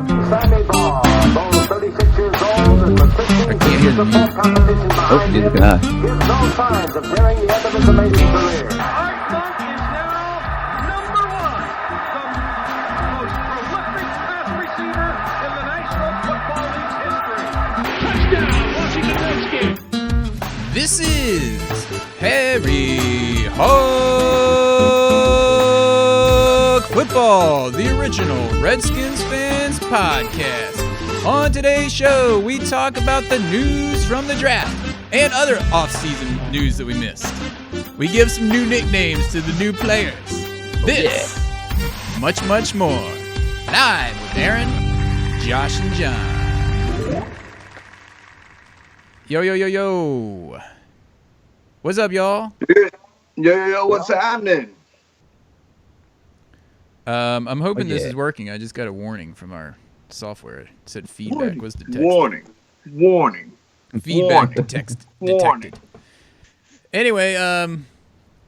Sammy Baugh, though 36 years old and persisting to hear the the full competition behind he's him, gone. gives no signs of nearing the end of his amazing career. Art Monk is now number one, the most prolific pass receiver in the National Football League's history. Touchdown, Washington Redskins. This is Harry Hog Football, the original Redskins fans podcast. On today's show, we talk about the news from the draft and other off-season news that we missed. We give some new nicknames to the new players. This, much, much more. Live with Aaron, Josh, and John. Yo, yo, yo, yo. What's up, y'all? Yo, what's happening? I'm hoping this yeah. is working. I just got a warning from our software. It said feedback was detected. Warning. Feedback Warning. detected. Anyway,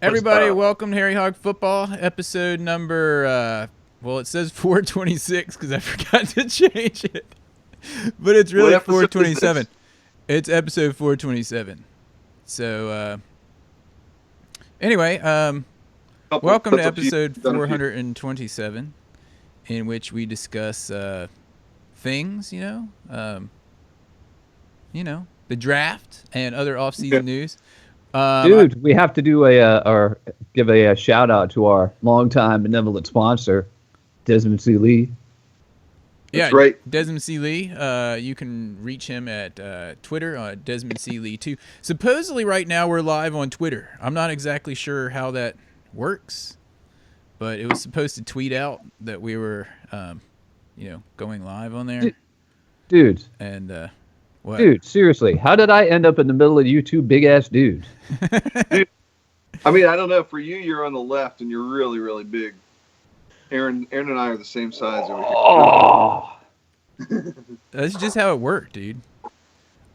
everybody, up? welcome to Harry Hog Football, episode number, well, it says 426 because I forgot to change it. But it's really What episode is 427. this? It's episode 427. So, anyway, welcome to episode 427, in which we discuss things, the draft and other off-season news. Dude, we have to do give a shout out to our longtime benevolent sponsor, Desmond C. Lee. Yeah, right. Desmond C. Lee. You can reach him at Twitter on Desmond C. Lee 2. Supposedly, right now we're live on Twitter. I'm not exactly sure how that works, but it was supposed to tweet out that we were, going live on there. Dude, And what? dude, seriously, how did I end up in the middle of you two big ass dudes? I mean, I don't know. For you, you're on the left, and you're really, really big. Aaron and I are the same size over here. Oh, That's just how it worked, dude.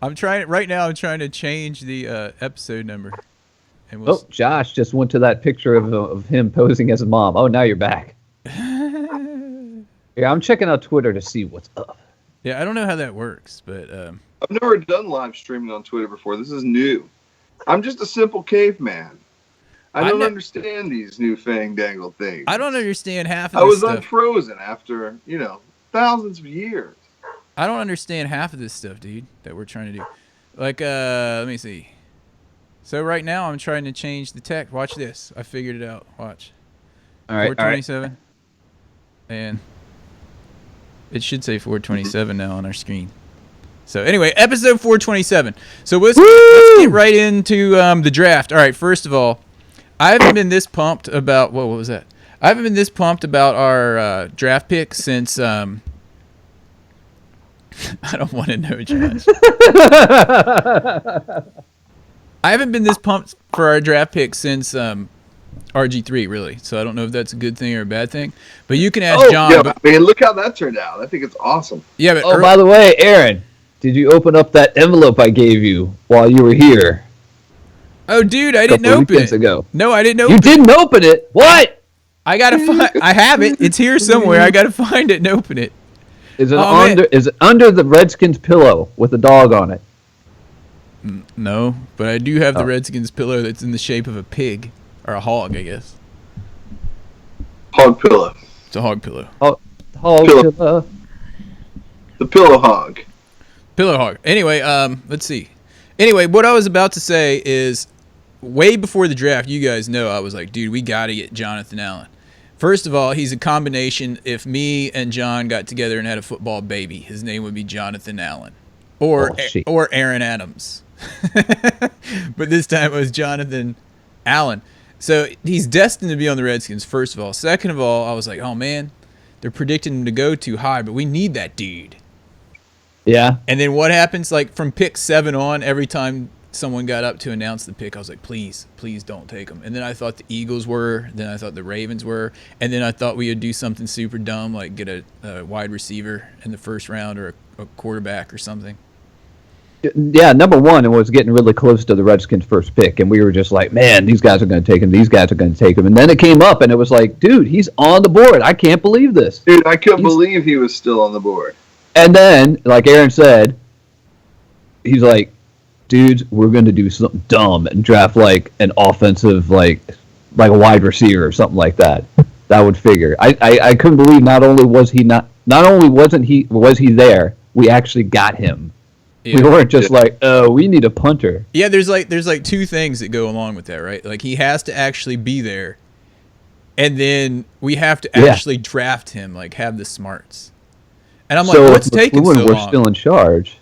I'm trying to change the episode number. And we'll oh, Josh just went to that picture of him posing as a mom. Oh, now you're back. Yeah, I'm checking out Twitter to see what's up. Yeah, I don't know how that works, but I've never done live streaming on Twitter before. This is new. I'm just a simple caveman. I don't understand these new fang-dangle things. I don't understand half of I this was stuff. unfrozen after, thousands of years. I don't understand half of this stuff, dude, that we're trying to do. Like, let me see. So right now I'm trying to change the text. Watch this. I figured it out. Watch. All right, 427. And it should say 427 now on our screen. So anyway, episode 427. So let's get right into the draft. All right, first of all, I haven't been this pumped about what was that? I haven't been this pumped about our draft pick since I don't want to know, Josh. I haven't been this pumped for our draft pick since RG3, really. So I don't know if that's a good thing or a bad thing. But you can ask John. Yeah, But, I mean, look how that turned out. I think it's awesome. yeah, but Oh, by the way, Aaron, did you open up that envelope I gave you while you were here? oh, dude, I didn't couple open weekends it. ago. No, I didn't open You it. didn't open it? What? I gotta find. I have it. It's here somewhere. I gotta find it and open it. Is it Oh, man. Is it under the Redskins pillow with a dog on it? No, but I do have the Oh. Redskins pillow that's in the shape of a pig or a hog, I guess. Hog pillow. It's a hog pillow. Hog Pillow. pillow. The pillow hog. Pillow hog. Anyway, let's see. Anyway, what I was about to say is, way before the draft, you guys know I was like, dude, we got to get Jonathan Allen. First of all, he's a combination. If me and John got together and had a football baby, his name would be Jonathan Allen, or Bullshit. or Aaron Adams. But this time it was Jonathan Allen. So he's destined to be on the Redskins, first of all. Second of all, I was like, oh, man, they're predicting him to go too high, but we need that dude. Yeah. And then what happens, like, from pick 7 on, every time someone got up to announce the pick, I was like, please don't take him. And then I thought the Eagles were, then I thought the Ravens were, and then I thought we would do something super dumb, like get a wide receiver in the first round or a quarterback or something. Yeah, number one, it was getting really close to the Redskins' first pick, and we were just like, man, these guys are going to take him. These guys are going to take him. And then it came up, and it was like, dude, he's on the board. I can't believe this. Dude, I couldn't believe he was still on the board. And then, like Aaron said, he's like, dudes, we're going to do something dumb and draft like an offensive, like a wide receiver or something like that. That would figure. I couldn't believe not only was he there, we actually got him. Yeah. We weren't just like, oh, we need a punter. Yeah, there's like two things that go along with that, right? Like he has to actually be there, and then we have to actually draft him, like have the smarts. And I'm like, what's taking so long? We're still in charge.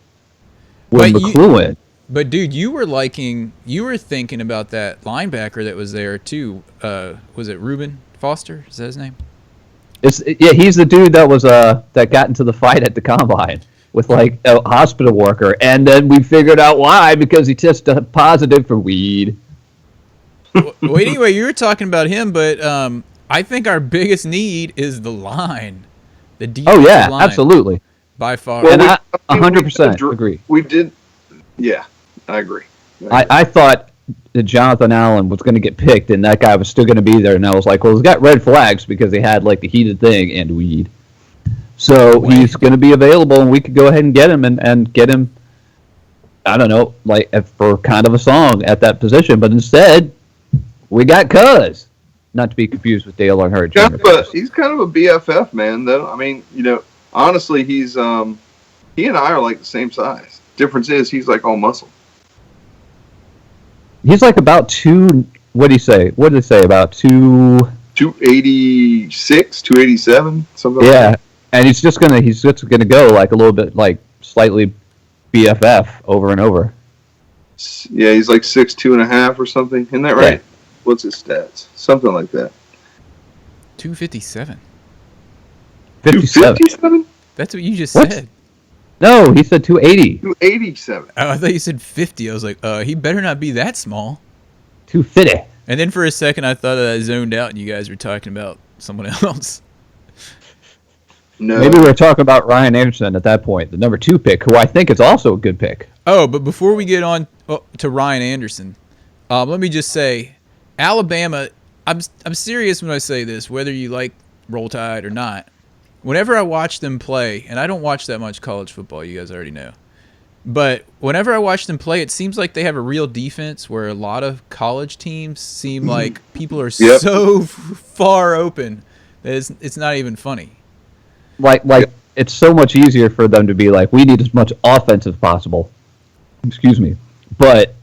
With McLuhan. But dude, you were thinking about that linebacker that was there too. Was it Reuben Foster? Is that his name? He's the dude that was that got into the fight at the combine with like a hospital worker, and then we figured out why, because he tested positive for weed. Well, anyway, you were talking about him, but I think our biggest need is the line, the defensive line. Absolutely, by far. Well, and I 100% agree. We did, yeah, I agree. I thought that Jonathan Allen was going to get picked, and that guy was still going to be there, and I was like, well, he's got red flags because he had like the heated thing and weed. So he's going to be available, and we could go ahead and get him and get him, I don't know, like for kind of a song at that position. But instead, we got Cuz. Not to be confused with Dale Earnhardt Jr. He's kind of a BFF, man, though. I mean, honestly, he's he and I are like the same size. Difference is he's like all muscle. He's like about what did he say? What did they say? About 286, 287, something like that. And he's just gonna go like a little bit like slightly BFF over and over. Yeah, he's like 6'2.5" or something. Isn't that right? Yeah. What's his stats? Something like that. 257. 257? That's what you just said. No, he said 280. 287. Oh, I thought you said 50. I was like, he better not be that small. 250. And then for a second, I thought I zoned out and you guys were talking about someone else. No. Maybe we were talking about Ryan Anderson at that point, the number 2 pick, who I think is also a good pick. Oh, but before we get on to Ryan Anderson, let me just say, Alabama, I'm serious when I say this, whether you like Roll Tide or not. Whenever I watch them play, and I don't watch that much college football, you guys already know, but whenever I watch them play, it seems like they have a real defense where a lot of college teams seem like people are so far open that it's not even funny. Like it's so much easier for them to be like, we need as much offense as possible. Excuse me. But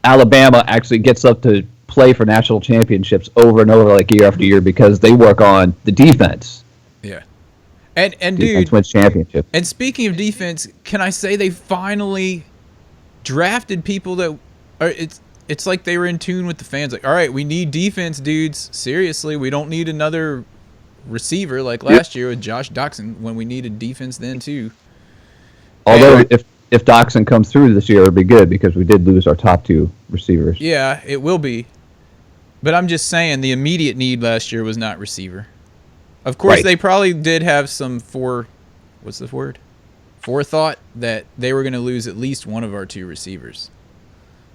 Alabama actually gets up to play for national championships over and over like year after year because they work on the defense. Yeah. And defense dude, wins championship. And speaking of defense, can I say they finally drafted people that are it's like they were in tune with the fans. Like, all right, we need defense, dudes. Seriously, we don't need another receiver like last year with Josh Doctson when we needed defense then too. Although if Doctson comes through this year, it'll be good because we did lose our top 2 receivers. Yeah, it will be. But I'm just saying the immediate need last year was not receiver. Of course, They probably did have some forethought that they were going to lose at least one of our 2 receivers.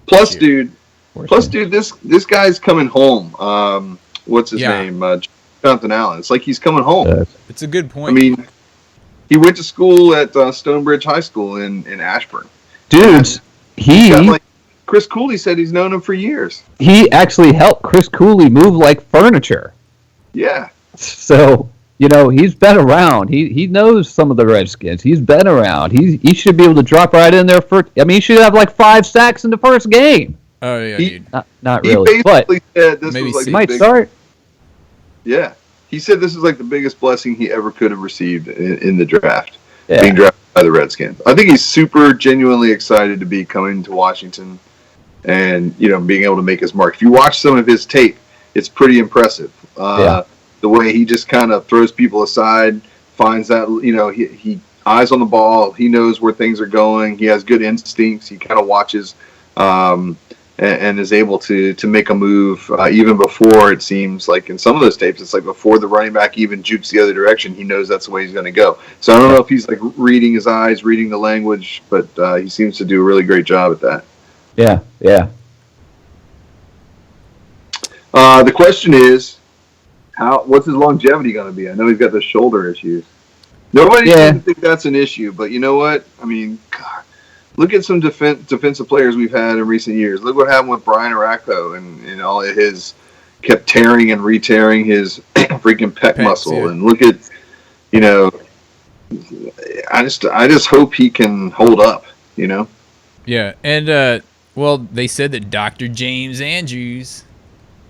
Plus, dude, this guy's coming home. What's his name? Jonathan Allen. It's like he's coming home. It's a good point. I mean, he went to school at Stonebridge High School in Ashburn. Dudes, Chris Cooley said he's known him for years. He actually helped Chris Cooley move like furniture. Yeah. So, he's been around. He knows some of the Redskins. He's been around. He should be able to drop right in there he should have like 5 sacks in the first game. Oh yeah, dude. Not really. He basically said this maybe was like he might start. Yeah. He said this is like the biggest blessing he ever could have received in the draft, being drafted by the Redskins. I think he's super genuinely excited to be coming to Washington and, being able to make his mark. If you watch some of his tape, it's pretty impressive. The way he just kind of throws people aside, finds that, he eyes on the ball. He knows where things are going. He has good instincts. He kind of watches, and is able to make a move even before it seems like in some of those tapes, it's like before the running back even jukes the other direction, he knows that's the way he's going to go. So I don't know if he's like reading his eyes, reading the language, but he seems to do a really great job at that. Yeah, yeah. The question is, what's his longevity going to be? I know he's got the shoulder issues. Nobody seems to think that's an issue, but you know what? I mean, God, look at some defensive players we've had in recent years. Look what happened with Brian Aracco and all of his kept tearing and re-tearing his freaking pec muscle. Yeah. And look at, I just hope he can hold up, Yeah, and well, they said that Dr. James Andrews.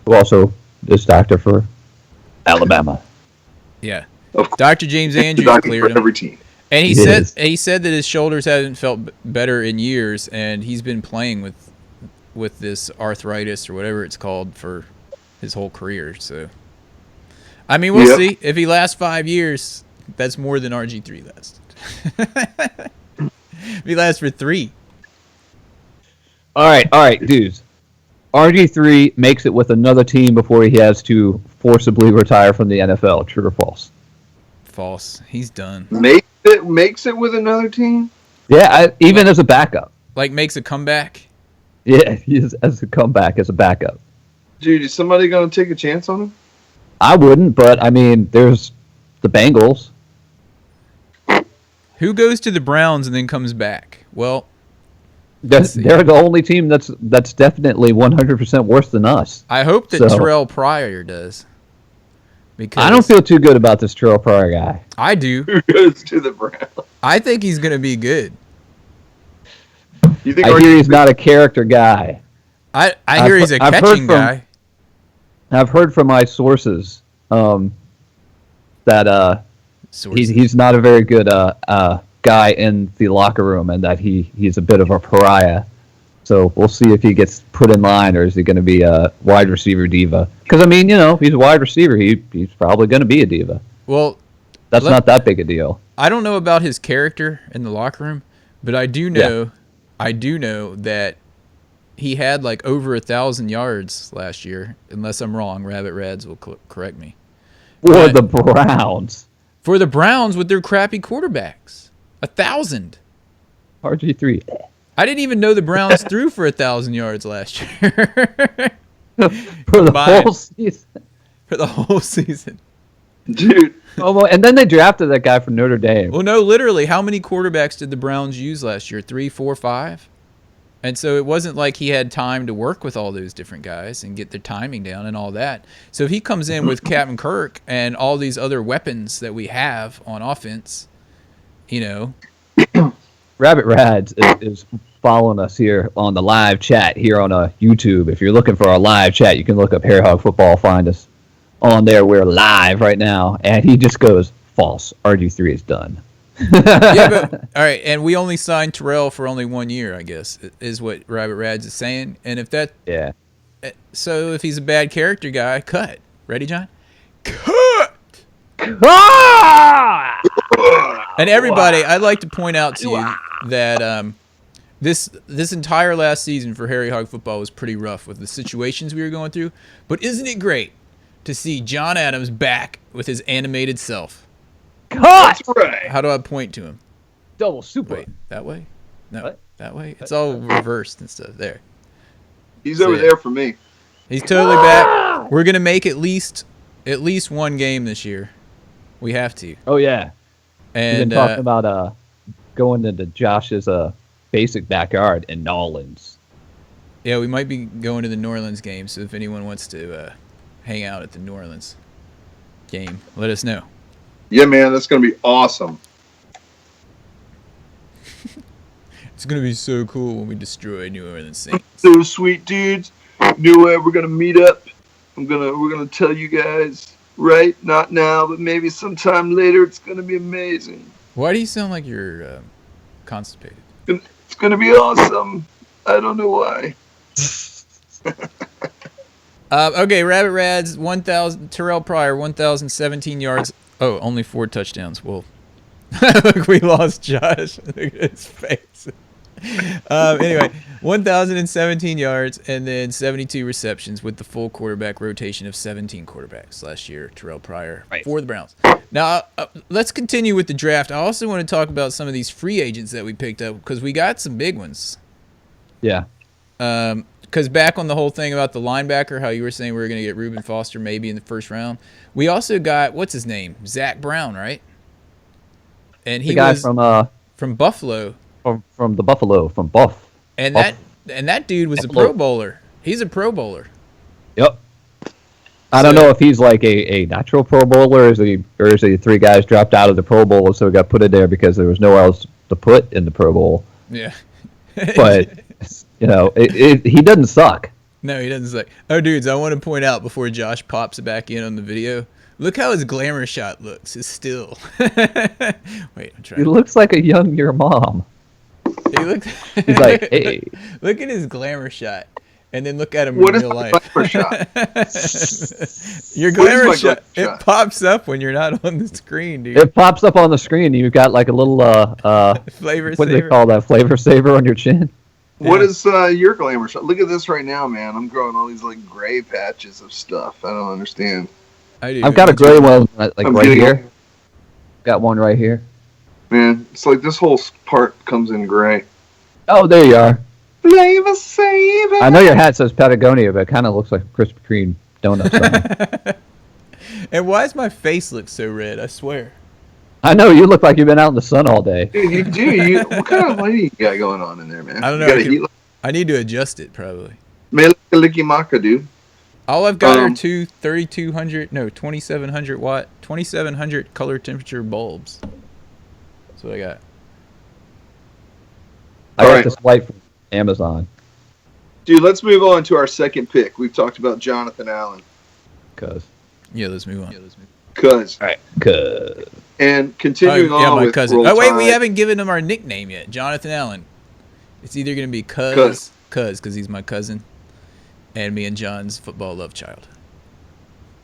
Who also is doctor for Alabama. Yeah, Of course, Dr. James the Andrews doctor cleared for him. every team. And he Yes. said that his shoulders haven't felt better in years, and he's been playing with this arthritis or whatever it's called for his whole career. So, I mean, we'll see. If he lasts 5 years, that's more than RG3 lasts. If he lasts for 3. All right, dudes. RG3 makes it with another team before he has to forcibly retire from the NFL. True or false? False. He's done. Makes it with another team? Yeah, even as a backup. Like makes a comeback. Yeah, he's as a comeback as a backup. Dude, is somebody going to take a chance on him? I wouldn't, but I mean, there's the Bengals. Who goes to the Browns and then comes back? Well, They're see. the only team that's definitely 100% worse than us. I hope that So- Terrell Pryor does. Because I don't feel too good about this Terrell Pryor guy. I do. Who goes to the Browns? I think he's going to be good. You think I hear he's not a character guy. I hear he's a I've heard catching from- guy. I've heard from my sources that Sources. he's not a very good guy in the locker room, and that he's a bit of a pariah. So we'll see if he gets put in line, or is he going to be a wide receiver diva? Because I mean, he's a wide receiver. He's probably going to be a diva. Well, That's not that big a deal. I don't know about his character in the locker room, but I do know that he had like over 1,000 yards last year. Unless I'm wrong, Rabbit Rads will correct me. For But- the Browns, For the Browns with their crappy quarterbacks, 1,000. RG3 I didn't even know the Browns threw for 1,000 yards last year for the Combined. whole season. for the whole season. Dude, Oh, well, and then they drafted that guy from Notre Dame. Well, no, literally, how many quarterbacks did the Browns use last year? 3, 4, 5? And so it wasn't like he had time to work with all those different guys and get their timing down and all that. So if he comes in with Captain Kirk and all these other weapons that we have on offense, Rabbit Rads is following us here on the live chat here on YouTube. If you're looking for our live chat, you can look up Hair Hog Football. Find us on there. We're live right now, and he just goes false. RG3 is done. yeah, but all right, and we only signed Terrell for only 1 year, I guess, is what Rabbit Rads is saying. And if that, Yeah. so if he's a bad character guy, cut. Ready, John? Cut. And everybody, I'd like to point out to you that this entire last season for Harry Hog Football was pretty rough with the situations we were going through. But isn't it great to see John Adams back with his animated self? Cut! right. How do I point to him? Double super. Wait, that way? No, What? that way? It's all reversed and stuff. There. He's over Yeah. there for me. He's totally back. We're going to make at least one game this year. We have to. Oh, yeah. We've been And talking about going into Josh's basic backyard in Nolans. yeah, we might be going to the New Orleans game, so if anyone wants to hang out at the New Orleans game, let us know. Yeah, man, that's going to be awesome. It's going to be so cool when we destroy New Orleans Saints. So sweet, dudes. You know what? We're going to meet up. We're gonna tell you guys, right? Not now, but maybe sometime later. It's going to be amazing. Why do you sound like you're constipated? It's going to be awesome. I don't know why. Okay, Rabbit Rads, 1,000. Terrell Pryor, 1,017 yards. Oh, only 4 touchdowns. Well, look, we lost Josh. Look at his face. Anyway, 1,017 yards and then 72 receptions with the full quarterback rotation of 17 quarterbacks last year. Terrell Pryor for the Browns. Now, let's continue with the draft. I also want to talk about some of these free agents that we picked up because we got some big ones. Yeah. Because back on the whole thing about the linebacker, how you were saying we were going to get Reuben Foster maybe in the first round, we also got, what's his name? Zach Brown, right? And he The guy was from Buffalo. From the Buffalo, from Buff. And that dude was a Pro Bowler. He's a Pro Bowler. Yep. I don't know if he's like a natural Pro Bowler, or is he 3 guys dropped out of the Pro Bowl, so he got put in there because there was nowhere else to put in the Pro Bowl. Yeah. But he doesn't suck. No, he doesn't suck. Oh, dudes, I want to point out before Josh pops it back in on the video. Look how his glamour shot looks. It's still. Wait, I'm trying. He looks like a your mom. He looks. He's like, hey. Look at his glamour shot, and then look at him What in is real my life. glamour shot? Your What is glamour my shot. glamour It shot? pops up when you're not on the screen, dude. It pops up on the screen, and you've got like a little Flavor what do they saver. call that? Flavor saver on your chin. What is your glamour shot? Look at this right now, man. I'm growing all these like gray patches of stuff. I don't understand. I do. I've got a gray one like I'm right getting here. Got one right here. Man, it's like this whole part comes in gray. Oh, there you are. Flavor saver. I know your hat says Patagonia, but it kind of looks like a Krispy Kreme donut. And why does my face look so red? I swear. I know you look like you've been out in the sun all day. Dude, you do. What kind of lighting you got going on in there, man? I don't know. You got a heat I need to adjust it probably. licky maka, dude. All I've got are 2700 watt, 2700 color temperature bulbs. That's what I got. I got Alright. this light from Amazon. Dude, let's move on to our second pick. We've talked about Jonathan Allen. Yeah, let's move on. Cuz. Cause. And continuing on my with cousin. Roll Oh wait, we Tide. haven't given him our nickname yet. Jonathan Allen. It's either gonna be Cuz. because he's my cousin, and me and John's football love child.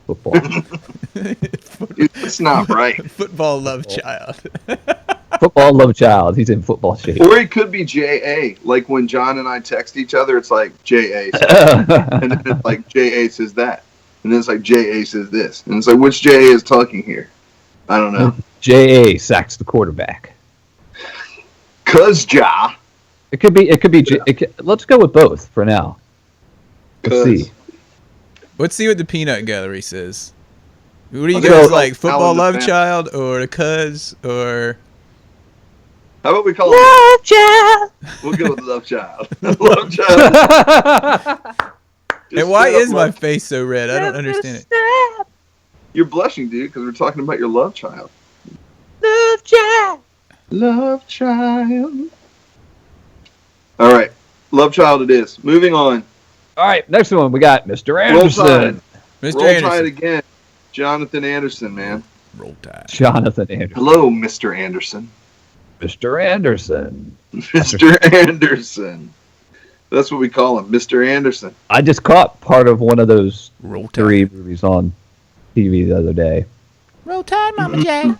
Football. Dude, that's not right. Football love child. Football love child. He's in football shape. Or it could be J.A. Like when John and I text each other, it's like J.A. And then it's like J.A. says that. And then it's like J.A. says this. And it's like, which J.A. is talking here? I don't know. J.A. sacks the quarterback. Cuz Ja. It could be. Let's go with both for now. Let's see. Let's see what the peanut gallery says. What do you Let's guys go like? Football Allen the love fan. child or the cuz or How about we call it? Love child. We'll go with Love Child. Love Child. and why is my face so red? I don't understand it. You're blushing, dude, because we're talking about your love child. Love child. Love Child. All right. Love Child it is. Moving on. All right, next one we got Mr. Roll Anderson. Tide. Mr. Roll Tide Anderson. again. Jonathan Anderson, man. Roll Tide. Jonathan Anderson. Hello, Mr. Anderson. Mr. Anderson. Mr. Anderson. That's what we call him, Mr. Anderson. I just caught part of one of those Roll Tide. 3 movies on TV the other day. Roll Tide, Mama J.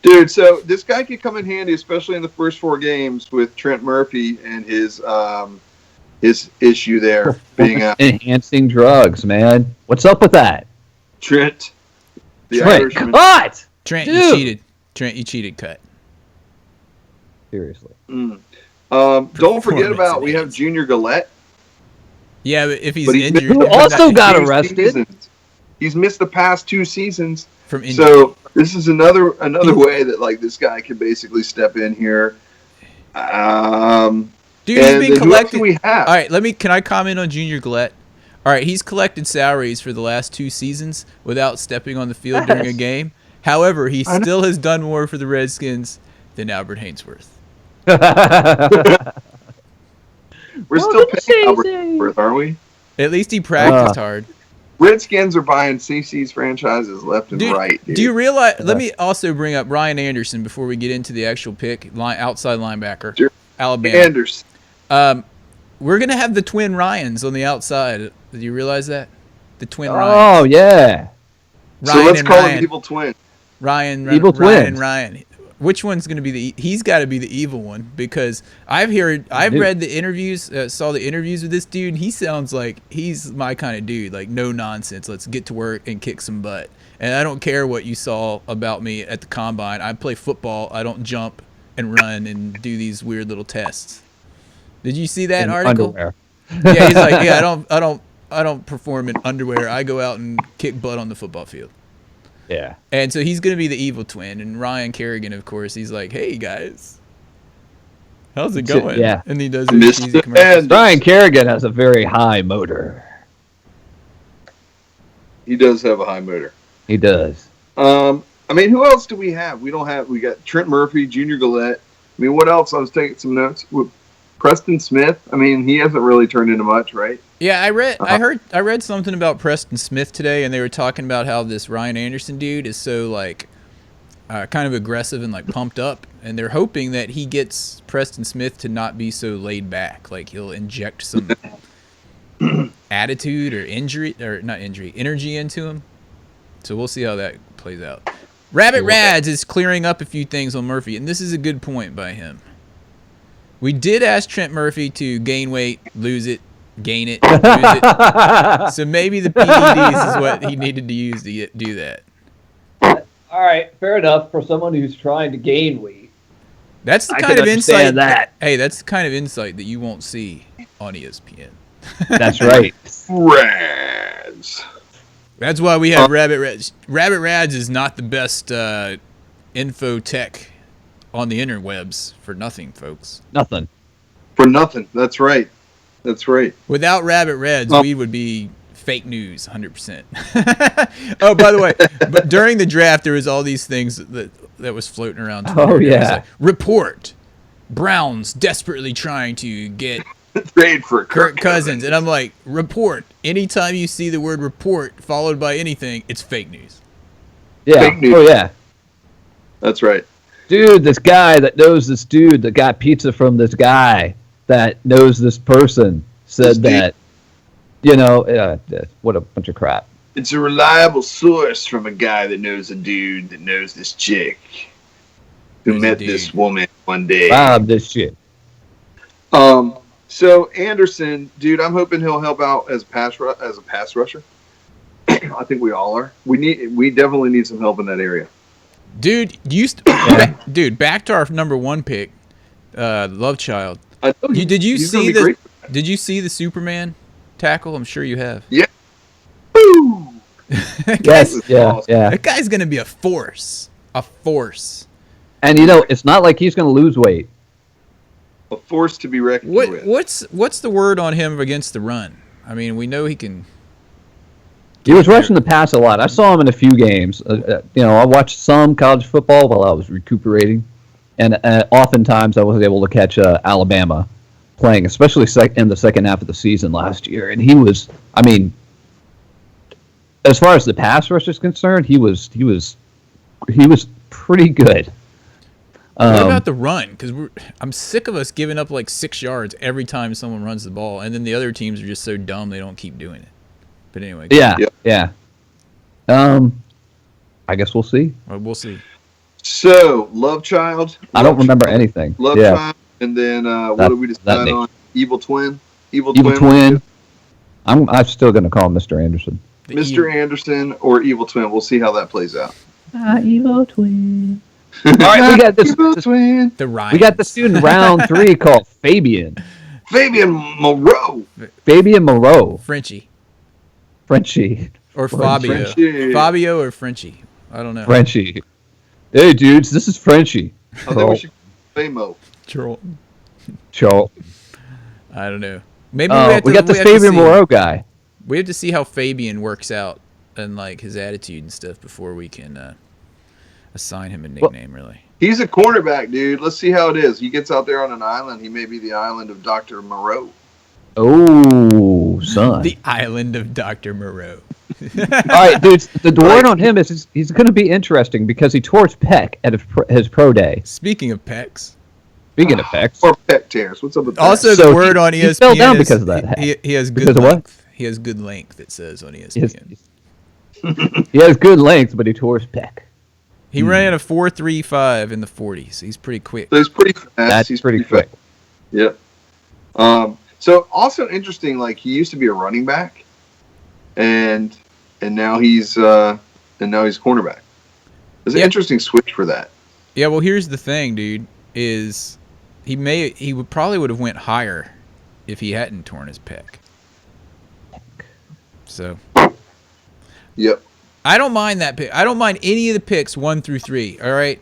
Dude, so this guy could come in handy, especially in the first 4 games with Trent Murphy and his issue there being Enhancing drugs, man. What's up with that? Trent, the Trent, Irishman. cut! Trent, you Dude. cheated. Trent, you cheated. Cut. Seriously. Don't forget about we have enhanced. Junior Gillette. Yeah, but if he's But he's injured, Who he's also not- got 2 arrested. seasons. He's missed the past 2 seasons. from injury. So this is another way that like this guy can basically step in here. Dude, And he's then been who else collecting. do we have? All right, can I comment on Junior Gillette? All right, he's collected salaries for the last 2 seasons without stepping on the field during a game. However, he I know. still has done more for the Redskins than Albert Hainsworth. We're still paying Albert Worth, aren't we? At least he practiced hard. Redskins are buying CC's franchises left and Dude, right. Dude. do you realize? Let me also bring up Ryan Anderson before we get into the actual pick. Outside linebacker, Sure. Alabama. Anderson? We're gonna have the twin Ryans on the outside. Did you realize that? The twin Oh, Ryans. yeah. So Ryan let's and call Ryan. him Evil Twin. Ryan. Evil Ryan. twins. Ryan. Which one's going to be he's got to be the evil one, because I've read the interviews, saw the interviews with this dude, and he sounds like he's my kind of dude, like no nonsense. Let's get to work and kick some butt. And I don't care what you saw about me at the combine. I play football. I don't jump and run and do these weird little tests. Did you see that article? Underwear. Yeah, he's like, yeah, I don't perform in underwear. I go out and kick butt on the football field. Yeah. And so he's going to be the evil twin. And Ryan Kerrigan, of course, he's like, hey, guys. How's it going? Yeah. And he does his cheesy Mr. commercials. Ed. Ryan Kerrigan has a very high motor. He does have a high motor. He does. I mean, who else do we have? We got Trent Murphy, Junior Gillette. I mean, what else? I was taking some notes. Preston Smith. I mean, he hasn't really turned into much, right? Yeah, I read something about Preston Smith today, and they were talking about how this Ryan Anderson dude is so like kind of aggressive and like pumped up, and they're hoping that he gets Preston Smith to not be so laid back. Like he'll inject some attitude or energy into him. So we'll see how that plays out. Rabbit Rads is clearing up a few things on Murphy, and this is a good point by him. We did ask Trent Murphy to gain weight, lose it, gain it, lose it. So maybe the PEDs is what he needed to use to do that. All right, fair enough for someone who's trying to gain weight. That's the I kind can of insight. understand that. Hey, that's the kind of insight that you won't see on ESPN. That's right. Rads. That's why we have Rabbit Rads. Rabbit Rads is not the best info tech on the interwebs for nothing, folks. Nothing. For nothing. That's right. That's right. Without Rabbit Reds, we would be fake news, 100%. Oh, by the way, but during the draft, there was all these things that was floating around Twitter. Oh, It was yeah. like, report: Browns desperately trying to get Trade for Kirk Cousins. And I'm like, report. Anytime you see the word report followed by anything, it's fake news. Yeah. Fake news. Oh, yeah. That's right. Dude, this guy that knows this dude that got pizza from this guy that knows this person said that, what a bunch of crap. It's a reliable source from a guy that knows a dude that knows this chick who Who's a met dude? this woman one day. Bob, this shit. So Anderson, dude, I'm hoping he'll help out as a pass rusher. I think we all are. We definitely need some help in that area. Dude, back to our number one pick, Love Child. I know Did you he's gonna see be great. Did you see the Superman tackle? I'm sure you have. Yeah. Woo! Yes, yeah, awesome. yeah. That guy's gonna be a force. A force. And, it's not like he's going to lose weight. A force to be reckoned with. What's the word on him against the run? I mean, we know he can. He was rushing the pass a lot. I saw him in a few games. I watched some college football while I was recuperating, and oftentimes I was able to catch Alabama playing, especially in the second half of the season last year. And he was, I mean, as far as the pass rush is concerned, he was pretty good. What about the run? Because I'm sick of us giving up like 6 yards every time someone runs the ball, and then the other teams are just so dumb they don't keep doing it. But anyway. Yeah. I guess we'll see. We'll see. So, Love Child. I don't remember anything. Love yeah. Child, and then what did we decide name. on? Evil Twin. Evil Twin. I'm still going to call him Mr. Anderson. Mr. Anderson or Evil Twin. We'll see how that plays out. Evil Twin. All right, we got this. Evil Twin. The Ryan. We got this dude in round 3 called Fabian. Fabian Moreau. Fabian Moreau. Frenchie. Frenchie. Or Fabio. Frenchie. Fabio or Frenchie. I don't know. Frenchie. Hey, dudes, this is Frenchie. I think we should Famo. Joel. I don't know. Maybe we got this Fabian Moreau guy. We have to see how Fabian works out and like his attitude and stuff before we can assign him a nickname. Really, He's a cornerback, dude. Let's see how it is. He gets out there on an island. He may be the island of Dr. Moreau. Oh, son. the island of Dr. Moreau. All right, dudes, the word on him is he's going to be interesting because he tore his pec at his pro day. Speaking of pecs. Speaking of pecs. Or pec tears. What's up with that? Also, So the word on he ESPN fell down is because of that. he has good Because of what? length. He has good length, it says on ESPN. He has good length, but he tore his pec. He ran a 4.35 in the 40s. He's pretty quick. So he's pretty fast. That's he's pretty quick. fast. Yep. So also interesting, like he used to be a running back, and now he's cornerback. It's an interesting switch for that. Yeah, well, here's the thing, dude. Is he probably would have went higher if he hadn't torn his pec. So. Yep. I don't mind that pick. I don't mind any of the picks 1 through 3. All right.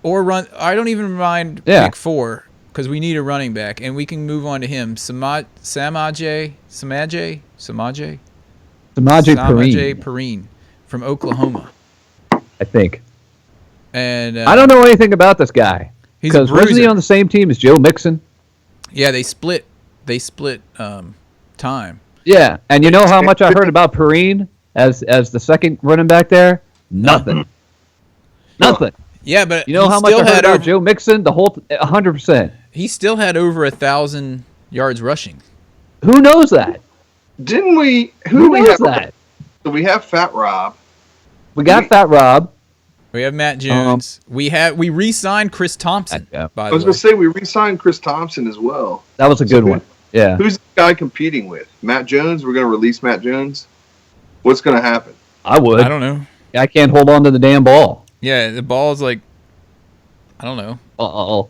Or run. I don't even mind pick 4 because we need a running back, and we can move on to him. Samaje Perine from Oklahoma. I think. And I don't know anything about this guy. He's a Because wasn't he bruiser. on the same team as Joe Mixon? Yeah, they split. Time. Yeah, and you know how much I heard about Perine as the second running back there? Nothing. Nothing. Yeah, but You know he how much I still heard had about over, Joe Mixon? The whole 100%. He still had over 1,000 yards rushing. Who knows that? Didn't we? Who Who do we knows have? that? So we have Fat Rob. We got Fat Rob. We have Matt Jones. We re-signed Chris Thompson. Yeah. By I the was way, going to say we re-signed Chris Thompson as well. That was a good one. Yeah. Who's the guy competing with? Matt Jones? We're going to release Matt Jones? What's going to happen? I would. I don't know. I can't hold on to the damn ball. Yeah, the ball's like, I don't know. Uh-oh.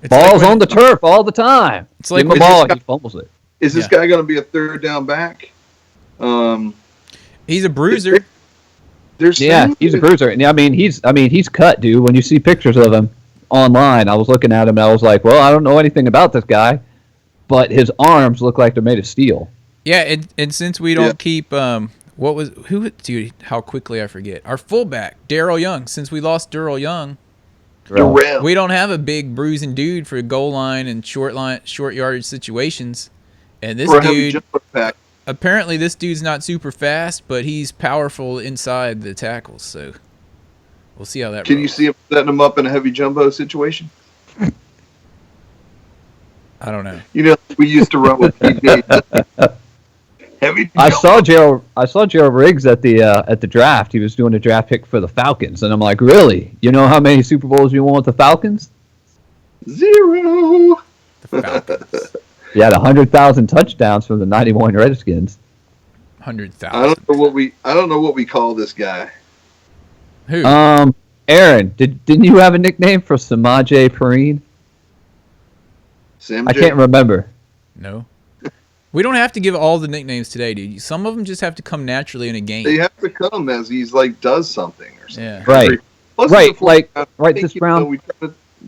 It's Ball's like on the turf all the time. It's like Give him the when- ball, Is this he fumbles it. Is this guy going to be a third down back? He's a bruiser. There's Yeah, he's a bruiser. And I mean, he's cut, dude. When you see pictures of him online, I was looking at him and I was like, well, I don't know anything about this guy, but his arms look like they're made of steel. Yeah, and since we don't keep dude, how quickly I forget. Our fullback, Darrell Young. Since we lost Darrell Young, Darrell. we don't have a big bruising dude for goal line and short yardage situations. And this For a heavy dude, jumper pack. apparently this dude's not super fast, but he's powerful inside the tackles. So we'll see how that Can you rolls. see him setting him up in a heavy jumbo situation? I don't know. You know, we used to run with PD. Heavy I jumbo. saw Gerald Riggs at the draft. He was doing a draft pick for the Falcons, and I'm like, really? You know how many Super Bowls you won with the Falcons? 0. The Falcons, He had 100,000 touchdowns from the '91 Redskins. 100,000. I don't know what we call this guy. Who? Aaron, didn't you have a nickname for Samaje Perine? Sam I J. can't remember. No. We don't have to give all the nicknames today, dude. Some of them just have to come naturally in a game. They have to come as he's like does something or something. Yeah. Right. Plus, Right, it's a like, fourth right round. this You know, round.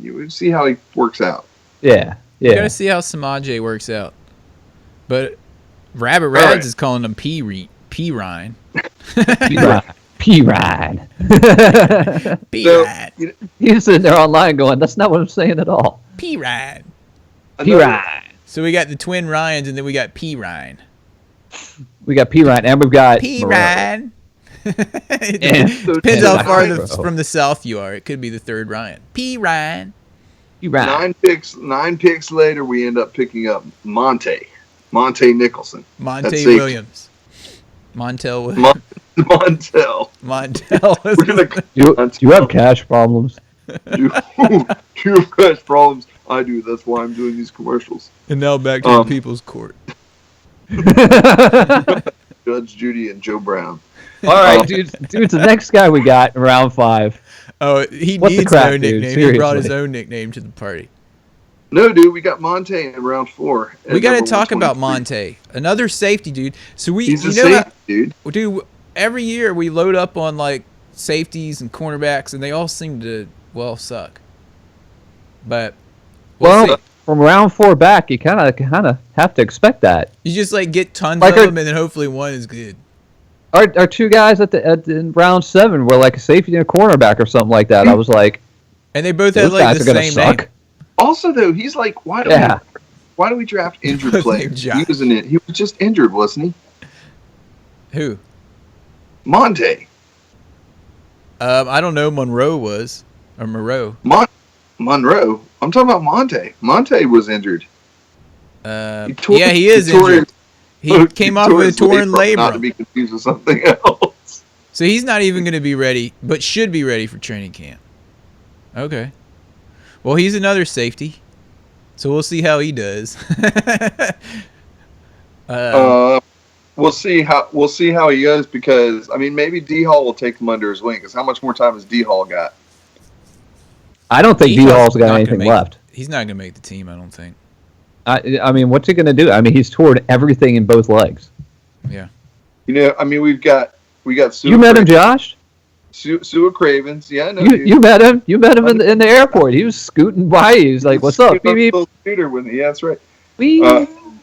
we see how he works out. Yeah. You Yeah. gotta see how Samaje works out. But Rabbit right. Rads is calling him P Ryan. P-Ride. P So, Ryan. you know, He's sitting there online going, that's not what I'm saying at all. P Ryan. P-Ride. So we got the twin Ryans and then we got P Ryan. We got P-Ride, and we've got P Moreau. Ryan. And- Depends how far Moreau. from the south you are. It could be the third Ryan. P Ryan. P-Ride. 9 picks later, we end up picking up Monte Nicholson. Monte That's safety. Williams. Montel Williams. Montel. Montel. We're gonna Do you have cash problems? you have cash problems. I do. That's why I'm doing these commercials. And now back to the People's Court. Judge Judy and Joe Brown. All right, dude. The next guy we got in round 5. Oh, he What the needs crap, no dude? nickname. He brought his Seriously. own nickname to the party. No, dude, we got Monte in round 4. We got to Number talk about 123. Monte, another safety dude. So He's a you know, safety, dude. dude. Every year we load up on like safeties and cornerbacks, and they all seem to suck. But we'll see. From round 4 back, you kind of have to expect that. You just like get tons Like of our- them, and then hopefully one is good. Our two guys in round 7 were like a safety and a cornerback or something like that. I was like, And they both had those like guys the are gonna same suck. name. Also, though, he's like, why do we draft injured Both players? named Josh. He was just injured, wasn't he? Who? Monte. I don't know. Monroe was or Moreau. Monroe. I'm talking about Monte. Monte was injured. He is injured. He came off tore with a his torn labrum, not to labrum. be confused with something else. So he's not even going to be ready, but should be ready for training camp. Okay. Well, he's another safety, so we'll see how he does. We'll see how he goes because maybe D Hall will take him under his wing. Because how much more time has D Hall got? I don't think D Hall's got anything left. He's not going to make the team, I don't think. I mean, what's he going to do? I mean, he's toured everything in both legs. Yeah. We got Sua You met him, Cravens. Josh? Sua Cravens. Yeah, I know. You met him. You met him in the airport. He was scooting by you. He's like, "What's up, beep beep?" Yeah, that's right. Beep.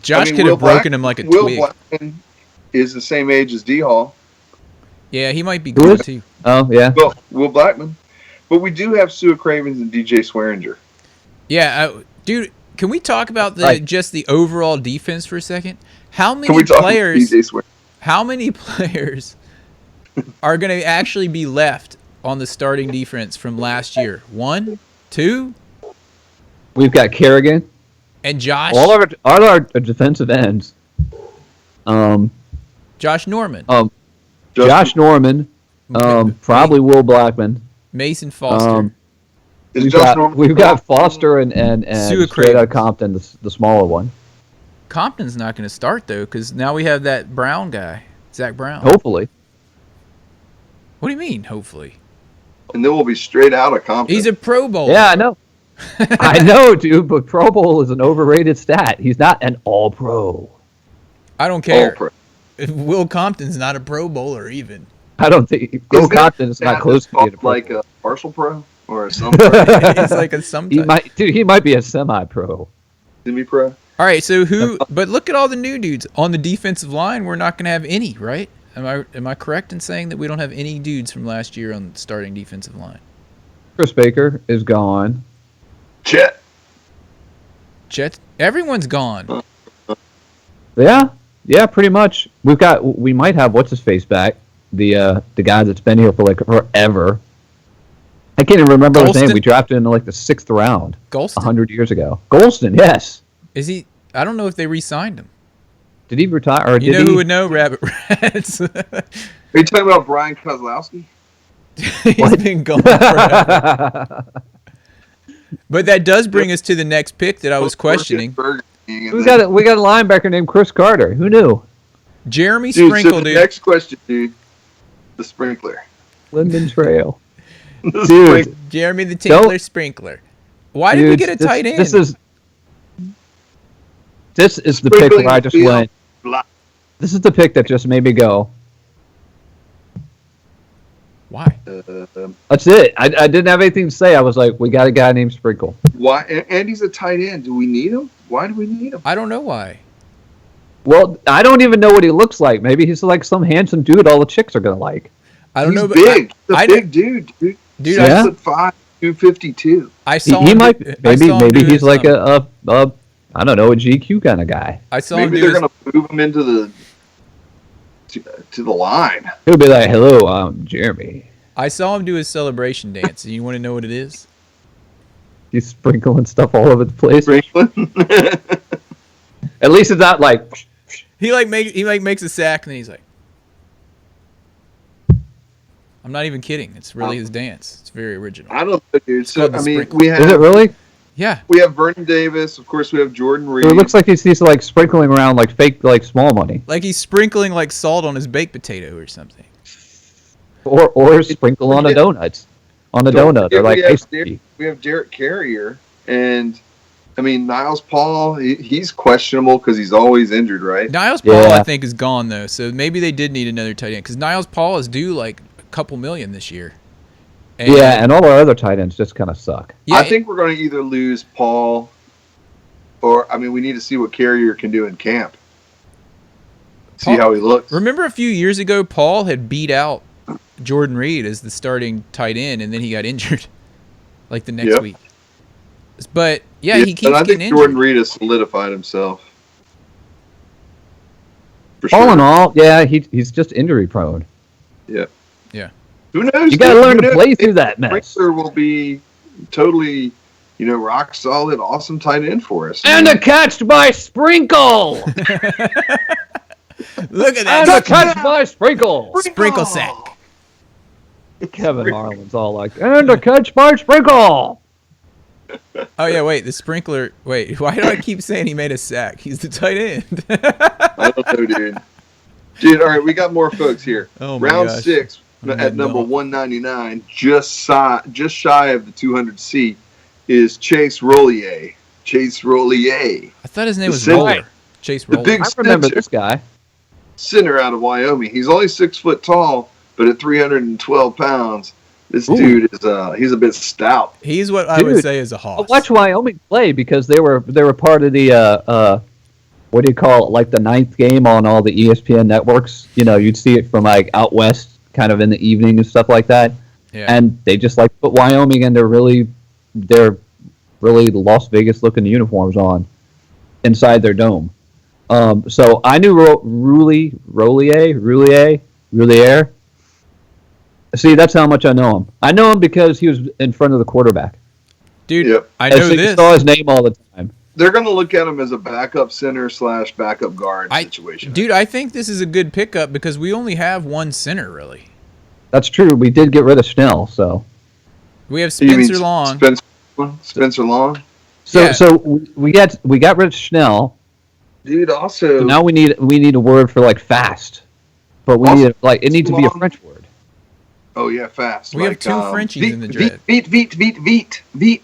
Josh could have broken him like a Will twig. Blackman is the same age as D Hall. Yeah, he might be Who good is? too. Oh yeah. Well, Will Blackman. But we do have Sua Cravens and DJ Swearinger. Yeah, dude, can we talk about just the overall defense for a second? How Can many we talk players? about DJ Swearinger? How many players are going to actually be left on the starting defense from last year? 1, 2, We've got Kerrigan. and Josh. All our defensive ends. Josh Norman, Josh Norman. Probably Will Blackman. Mason Foster. We've got Foster and Sua straight out Cravens. Compton, the smaller one. Compton's not going to start though, because now we have that Brown guy, Zach Brown. Hopefully. What do you mean? Hopefully, And then we'll be straight out of Compton. he's a Pro Bowler. Yeah, I know. I know, dude, but Pro Bowl is an overrated stat. He's not an All-Pro. I don't care. All-Pro. Will Compton's not a Pro Bowler even. I don't think Will Compton is not close to being a Pro. like a partial pro or a some pro, He's like a sometimes. He might be a semi-pro. semi-pro. All right, so who? But look at all the new dudes on the defensive line. We're not going to have any, right? Am I correct in saying that we don't have any dudes from last year on the starting defensive line? Chris Baker is gone. Chet. Everyone's gone. Yeah, pretty much. We might have what's his face back, the guy that's been here for like forever. I can't even remember his name. Golston? We drafted in like the 6th round Golston? 100 years ago. Golston, yes. Is he? I don't know if they re-signed him. Did he retire or You did know he? who would know? Rabbit Rats. Are you talking about Brian Kozlowski? He's been gone forever. But that does bring us to the next pick that I was questioning. Burger King, and we then- got a linebacker named Chris Carter. Who knew? Jeremy Dude, Sprinkle, so the dude. next question, dude. The sprinkler. Linden Trail. The Dude. sprinkler. Jeremy the Tinkler Sprinkler. Why did we get a tight end? This is the pick where I just Sprinkling went. Blah. This is the pick that just made me go. Why? That's it. I didn't have anything to say. I was like, we got a guy named Sprinkle. Why? And he's a tight end. Do we need him? Why do we need him? I don't know why. Well, I don't even know what he looks like. Maybe he's like some handsome dude all the chicks are gonna like. I don't He's know. But big. He's a I- big dude, dude. Dude, Yeah. 6'5", 252. I saw He him. might I saw him maybe do he's his, like a I don't know, a GQ kind of guy. I saw him Maybe do they're his, going to move him into the to the line. He'll be like, "Hello, I'm Jeremy." I saw him do his celebration dance. And you want to know what it is? He's sprinkling stuff all over the place. Franklin. At least it's not like He makes a sack and then he's like, I'm not even kidding. It's really his dance. It's very original. I don't know, dude. So called the I mean, sprinkle. we is it have really? Yeah. Vernon Davis. Of course, we have Jordan Reed. So it looks like he's like sprinkling around like fake like small money. Like he's sprinkling like salt on his baked potato or something. Or sprinkle on the donuts. On the Don't donut. forget They're like we have ice Derek- cream. we have Derek Carrier, and I mean Niles Paul. He's questionable because he's always injured, right? Niles Paul, Yeah. I think, is gone, though. So maybe they did need another tight end. Because Niles Paul is due like a couple million this year. And, Yeah, and all our other tight ends just kind of suck. yeah, I think we're going to either lose Paul, or I mean, we need to see what Carrier can do in camp. See Paul- how he looks. remember a few years ago, Paul had beat out Jordan Reed as the starting tight end, and then he got injured like the next Yep. week. But, yeah, Yeah, he keeps and I getting think injured. Jordan Reed has solidified himself. For All sure. in all, yeah, he's just injury prone. Who knows? You gotta dude? learn Who to knows? play through that mess. Sprinkler will be totally, rock solid, awesome tight end for us. And a catch by Sprinkle! Look at And a that catch by Sprinkle! sprinkle sack. Kevin Harlan's all like, and a catch by Sprinkle. Oh yeah, wait, the sprinkler. Wait, why do I keep saying he made a sack? He's the tight end. I don't know, dude. Dude, all right, we got more folks here. Oh my Round gosh. 6 I'm at heading number off. 199, just shy of the 200C, is Chase Rollier. Chase Rollier, I thought his name The was center. Roller. Chase the Roller. big I remember center, this guy. center out of Wyoming. He's only 6 foot tall, but at 312 pounds, this Ooh. dude is he's a bit stout. He's what I would Dude, say is a I hoss. watched Wyoming play because they were part of the what do you call it, like the 9th game on all the ESPN networks. You know, you'd see it from like out west, kind of in the evening and stuff like that. Yeah. And they just like put Wyoming in their really Las Vegas looking uniforms on inside their dome. So I knew Rollier. See, that's how much I know him. I know him because he was in front of the quarterback. Dude, Yep. I And know so you this. saw his name all the time. They're going to look at him as a backup center / backup guard situation. Dude, I think this is a good pickup because we only have one center, really. That's true. We did get rid of Snell, so We have You mean Spencer Long. Spencer Long? Yeah. we got rid of Snell. Dude, also... So now we need a word for like fast, but we Also, need it needs to be a Long. French word. Oh, yeah, fast. We have two Frenchies in the draft. Veet. Beat?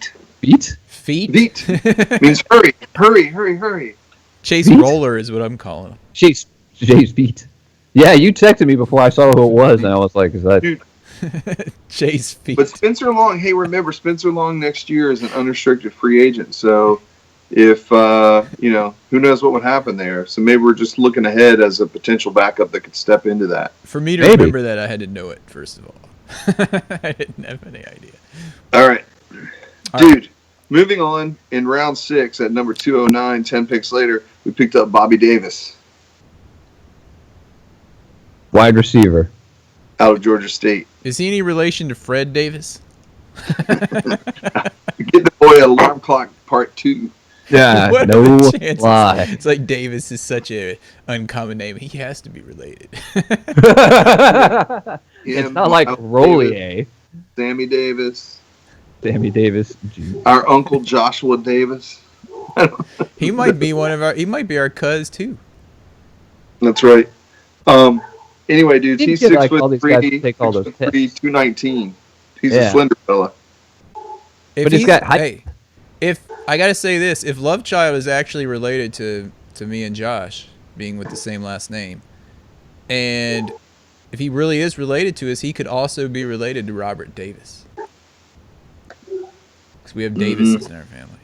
Feet. Veet. Means hurry. Chase Feet? Roller is what I'm calling him. Chase Beat. Yeah, you texted me before I saw who it was, and I was like, "Is that?" Dude. Chase Feet. But Spencer Long, hey, remember, Spencer Long next year is an unrestricted free agent. So if, who knows what would happen there. So maybe we're just looking ahead as a potential backup that could step into that. For me to Maybe. remember that, I had to know it, first of all. I didn't have any idea. All right. All Dude, moving on, in round 6 at number 209, 10 picks later, we picked up Bobby Davis Wide receiver. out of Georgia State. Is he any relation to Fred Davis? Get the boy alarm clock part 2. Yeah, What are no the chances? lie. It's like Davis is such a uncommon name. He has to be related. It's not like Rollier, Sammy Davis, Sammy Davis. our uncle Joshua Davis. He might be he might be our cuz too. That's right. Anyway, dude, Didn't he's get, 6 like, all foot these guys 3, to take all those 6'3", hits. 219. He's Yeah. a slender fella. If But he's got height. Hey, if I gotta say this, if Lovechild is actually related to me and Josh, being with the same last name, and if he really is related to us, he could also be related to Robert Davis, because we have Davises in our family.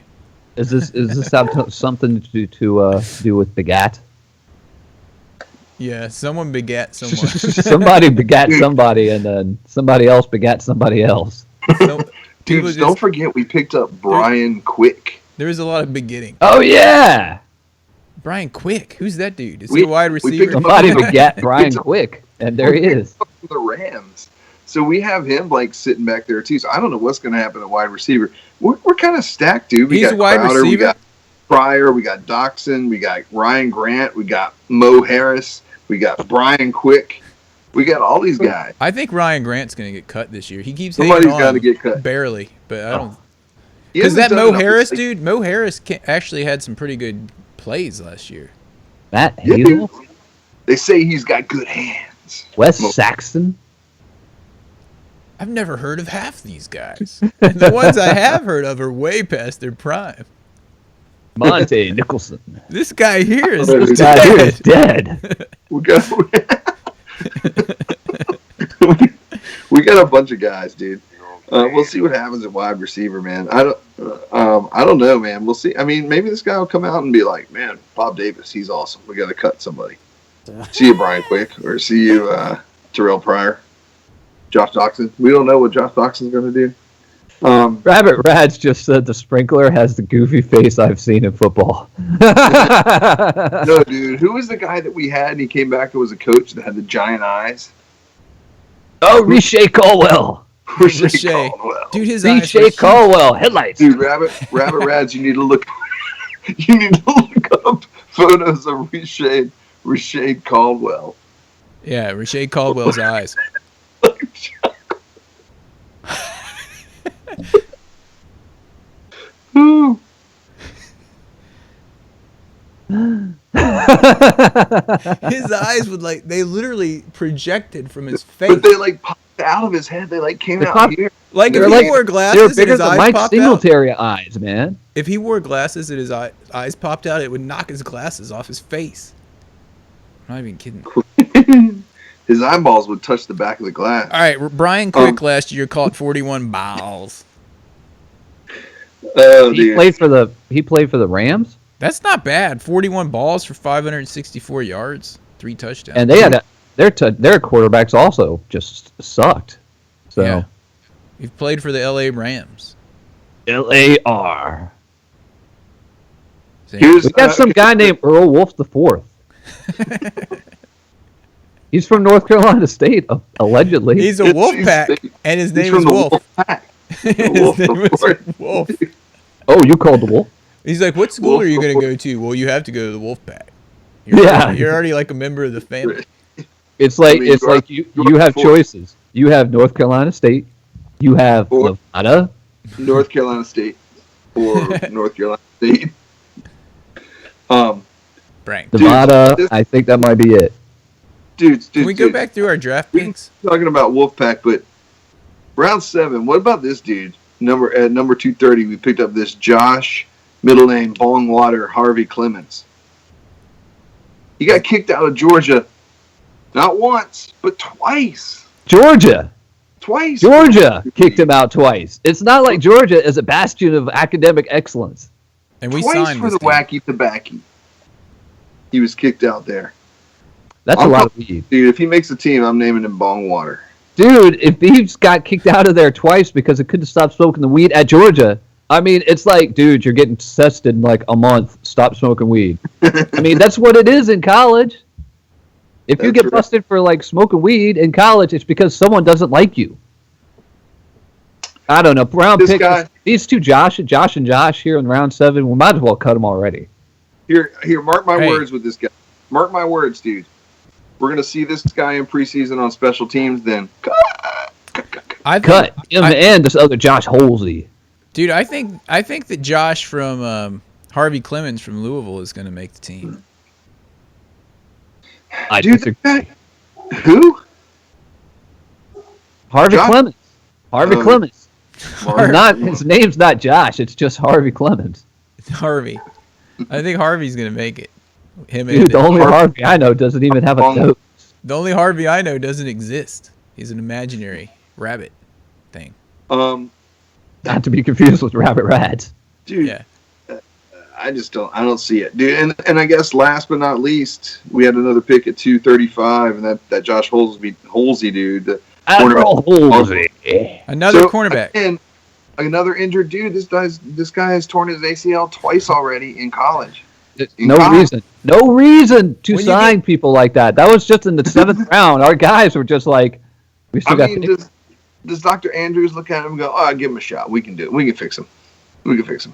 Is this have something to do with begat? Yeah, someone begat someone. Somebody begat somebody, and then somebody else begat somebody else. So, Dude, people don't forget we picked up Brian Quick. there was a lot of begetting. Oh yeah, Brian Quick, who's that dude? Is We- he a wide we receiver? picked him somebody up. begat Brian Quick, and there he is. The Rams. So we have him like sitting back there too. So I don't know what's going to happen at wide receiver. We're kind of stacked, dude. We He's got a wide Crowder, we receiver? got Pryor, we got Doxson, we got Ryan Grant, we got Mo Harris, we got Brian Quick. We got all these guys. I think Ryan Grant's going to get cut this year. He keeps Somebody's hanging on got to get cut. barely, but I don't. He Because hasn't that done Mo enough. Harris Like, dude, Mo Harris actually had some pretty good plays last year. Matt yeah, Hazel, they say he's got good hands. Wes Mo- Saxon. I've never heard of half these guys. And the ones I have heard of are way past their prime. Monte Nicholson. This guy here is Oh, this Guy dead. here is dead. We got we got a bunch of guys, dude. We'll see what happens at wide receiver, man. I don't know, man. We'll see. I mean, maybe this guy will come out and be like, "Man, Bob Davis, he's awesome. We got to cut somebody." See you, Brian Quick, or see you, Terrell Pryor, Josh Doxson. We don't know what Josh Doxson's going to do. Rabbit Rads just said the sprinkler has the goofy face I've seen in football. No, dude. Who was the guy that we had and he came back and was a coach that had the giant eyes? Oh, Riche Caldwell. Riche. Caldwell. Dude, his eyes were Riche huge. Caldwell. Headlights. Dude, Rabbit Rads, you need to look. You need to look up photos of Riche Caldwell. Yeah, Riche Caldwell's eyes. His eyes would they literally projected from his face. But they like popped out of his head. They like came They out popped- here. Like if They're he like- wore They're glasses and bigger his than eyes Mike popped out. Singletary eyes, man. If he wore glasses and his eyes popped out, it would knock his glasses off his face. I'm not even kidding. His eyeballs would touch the back of the glass. All right, Brian Quick last year caught 41 balls. Oh, He dude. played for the Rams, That's not bad. 41 balls for 564 yards, 3 touchdowns. and they had their quarterbacks also just sucked. So Yeah. He played for the LA Rams. LAR. Here's, We got some guy named Earl Wolf the Fourth. He's from North Carolina State, allegedly. He's a It's- wolf he's- pack, and his he's name from is the Wolf. Pack. His Wolf name is Wolf. Wolf. Oh, you called the Wolf? He's like, what school Wolf are you going to Wolf. go to? Well, you have to go to the Wolf Pack. Yeah. You're already like a member of the family. It's like I mean, you have Fourth. choices. You have North Carolina State. You have Fourth. Nevada. North Carolina State or North Carolina State. Frank. Nevada. this- I think that might be it. Dudes, Can we go back through our draft picks? Talking about Wolfpack, but round 7. What about this dude? Number 230, we picked up this Josh, middle name Bongwater Harvey Clemens. He got kicked out of Georgia, not once, but twice. Georgia. Twice. Georgia kicked him out twice. It's not like Georgia is a bastion of academic excellence. And we Twice signed for this the team. wacky tobacco. He was kicked out there. That's a lot of weed. Dude, if he makes the team, I'm naming him Bongwater. Dude, if he got kicked out of there twice because he couldn't stop smoking the weed at Georgia, I mean, it's like, dude, you're getting tested in like a month. Stop smoking weed. I mean, that's what it is in college. If you That's get right. busted for like smoking weed in college, it's because someone doesn't like you. I don't know. Round This pick. guy- These two, Josh and Josh here in round 7. We might as well cut them already. Here, mark my Hey. words with this guy. Mark my words, dude. We're gonna see this guy in preseason on special teams. Then I think, Cut him and this other Josh Holsey. dude. I think that Josh from Harvey Clemens from Louisville is going to make the team. I dude, disagree. that guy, who? Harvey Josh? Clemens. Harvey Oh. Clemens. Mark. Not his name's not Josh. It's just Harvey Clemens. Harvey. I think Harvey's going to make it. Him Dude, and the only Harvey I know doesn't even have a Long- nose. the only Harvey I know doesn't exist. He's an imaginary rabbit thing. Not to be confused with Rabbit Rats. Dude, Yeah. I don't see it, dude. And I guess last but not least, we had another pick at 235, and that Josh Holsey dude. The Admiral cornerback. Holsey. Another So, cornerback. And another injured dude. This guy has torn his ACL twice already in college. No reason to When you sign people like that. That was just in the 7th round. Our guys were just like, we still I got mean, to does Dr. Andrews look at him and go, "Oh, give him a shot. We can do it. We can fix him. We can fix him."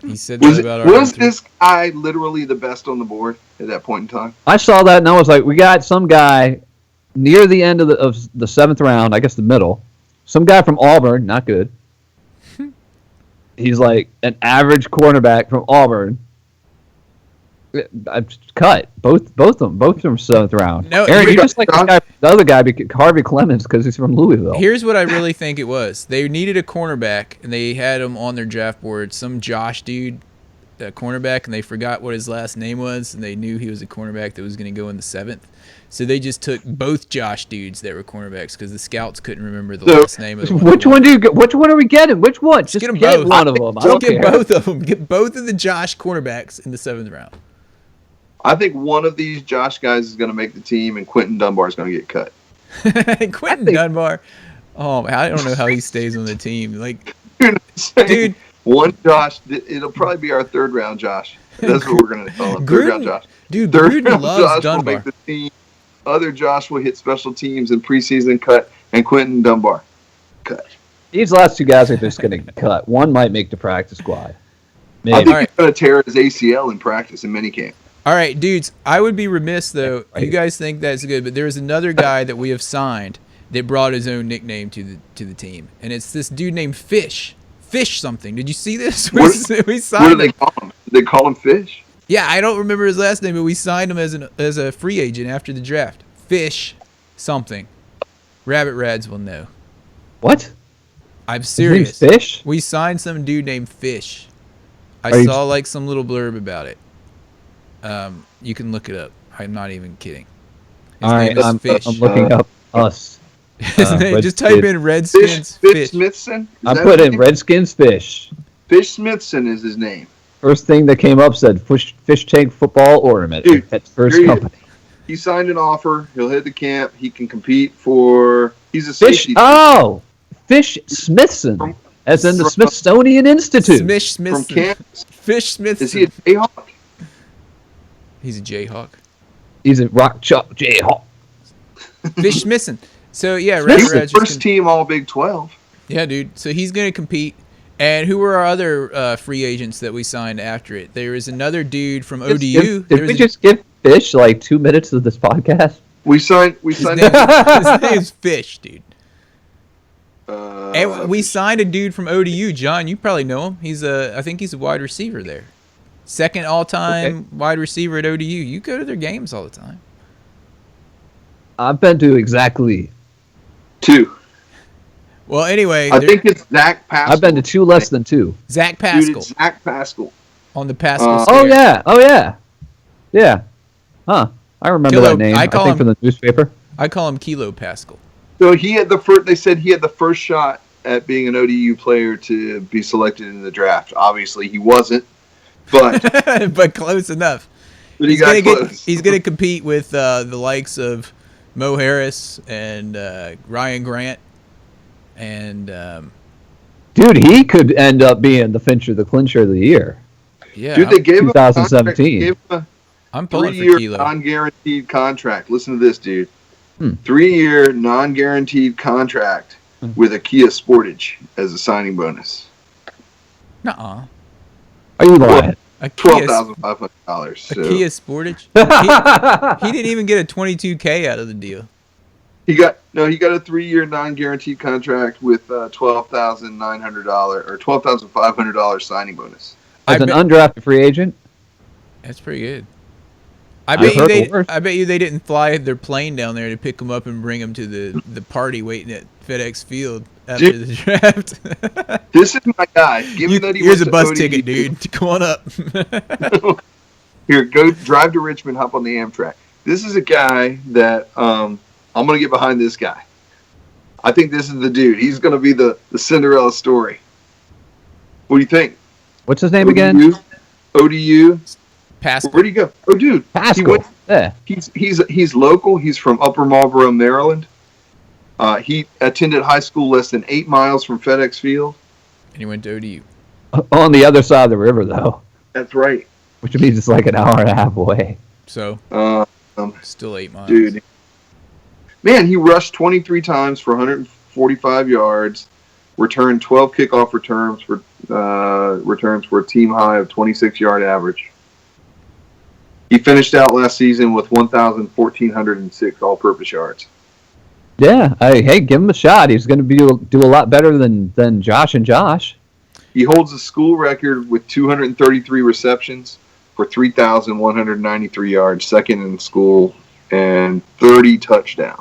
He said that about our Was other this guy literally the best on the board at that point in time? I saw that and I was like, we got some guy near the end of the 7th round, I guess the middle. Some guy from Auburn, not good. He's like an average cornerback from Auburn. I cut both of them from 7th round. No, Aaron, you here- just like the other guy, Harvey Clemens, because he's from Louisville. Here's what I really think it was. They needed a cornerback, and they had him on their draft board. Some Josh dude, a cornerback, and they forgot what his last name was, and they knew he was a cornerback that was going to go in the 7th. So they just took both Josh dudes that were cornerbacks because the scouts couldn't remember the So, last name of the Which one do you get? Which one are we getting? Which one? Just get 'em get both. one of them. I Just don't get care. both of them. Get both of the Josh cornerbacks in the 7th round. I think one of these Josh guys is going to make the team, and Quentin Dunbar is going to get cut. Quentin Dunbar. Oh, I don't know how he stays on the team. Like, Dude, dude, one Josh. It'll probably be our 3rd round Josh. That's what we're going to call him. 3rd round Gruden, Josh. dude, 3rd Gruden round loves Josh will Dunbar. make the team. Other Josh will hit special teams in preseason cut, and Quentin Dunbar cut. These last two guys are just going to get cut. One might make the practice squad. I Maybe. think Alright. he's going to tear his ACL in practice in minicamp. All right, dudes, I would be remiss, though. Right. You guys think that's good, but there's another guy that we have signed that brought his own nickname to the team, and it's this dude named Fish. Fish something. Did you see this? We What do signed they him. call him? Do they call him Fish? Yeah, I don't remember his last name, but we signed him as a free agent after the draft. Fish something. Rabbit Rads will know. What? I'm His name's serious. Fish? We signed some dude named Fish. I Are you- saw like some little blurb about it. You can look it up. I'm not even kidding. His All right, name is I'm Fish. looking up us. His name, just type Redskins. in Redskins Fish Fish. Smithson. Is I that put his in name? Redskins Fish. Fish Smithson is his name. First thing that came up said fish tank football ornament. Dude, That's first here he is. company. He signed an offer. He'll head to camp. He can compete for. He's a Fish. safety Oh, Fish Smithson, From- as in the from- Smithsonian Institute. Smish from Smithson. Kansas. Fish Smithson. Is he a Jayhawk? He's a Jayhawk. He's a rock chalk Jayhawk. Fish Smithson. So yeah, Smithson. Rabbit He's the Rads just first team All Big 12. Yeah, dude. So he's going to compete. And who were our other free agents that we signed after it? There was another dude from ODU. Did There was we a- just give Fish like 2 minutes of this podcast? We signed. his name- his name's Fish, dude. And we signed a dude from ODU. John, you probably know him. I think he's a wide receiver there. Second all-time wide receiver at ODU. You go to their games all the time. I've been to exactly. 2. Well, anyway, I think it's Zach Pascal. I've been to 2 less than 2. Zach Dude, Pascal it's Zach Pascal. on the Pascal Oh, Stare. Oh yeah. Oh yeah. Yeah. Huh. I remember Kilo- that name. I I call think him- from the newspaper. I call him Kilo Pascal. So he had the first. They said he had the first shot at being an ODU player to be selected in the draft. Obviously, he wasn't, but But close enough. he He's got gonna close. he's gonna compete with the likes of Mo Harris and Ryan Grant and Dude, he could end up being the clincher of the year. yeah. Dude, they gave him a 2017. contract. They gave him I'm a pulling for 3-year Kilo. non-guaranteed contract. Listen to this, dude. Hmm. 3-year non-guaranteed contract with a Kia Sportage as a signing bonus. Nuh-uh. Are you lying? A Kia, $12,500. a So Kia Sportage. He didn't even get a $22K out of the deal. he got a 3-year non-guaranteed contract with $12,900 or $12,500 signing bonus. As an bet- undrafted free agent? That's pretty good. I I've bet you heard they. worse. I bet you they didn't fly their plane down there to pick him up and bring him to the party waiting at FedEx Field after Dude. the draft. This is my guy. Given that he Here's a went to bus ODU, ticket, dude. Come on up. Here, go drive to Richmond, hop on the Amtrak. This is a guy that I'm going to get behind this guy. I think this is the dude. He's going to be the Cinderella story. What do you think? What's his name again? ODU. Pascal. Where'd he go? Oh, dude. He Pascal. went, Yeah. he's local. He's from Upper Marlboro, Maryland. He attended high school less than 8 miles from FedEx Field. And he went to ODU. On the other side of the river, though, That's right. which means it's like an hour and a half away. So still 8 miles. Dude. Man, he rushed 23 times for 145 yards, returned 12 kickoff returns for a team high of 26-yard average. He finished out last season with 1,406 all-purpose yards. Yeah. Hey, give him a shot. He's going to do a lot better than Josh and Josh. He holds a school record with 233 receptions for 3,193 yards, second in school, and 30 touchdowns.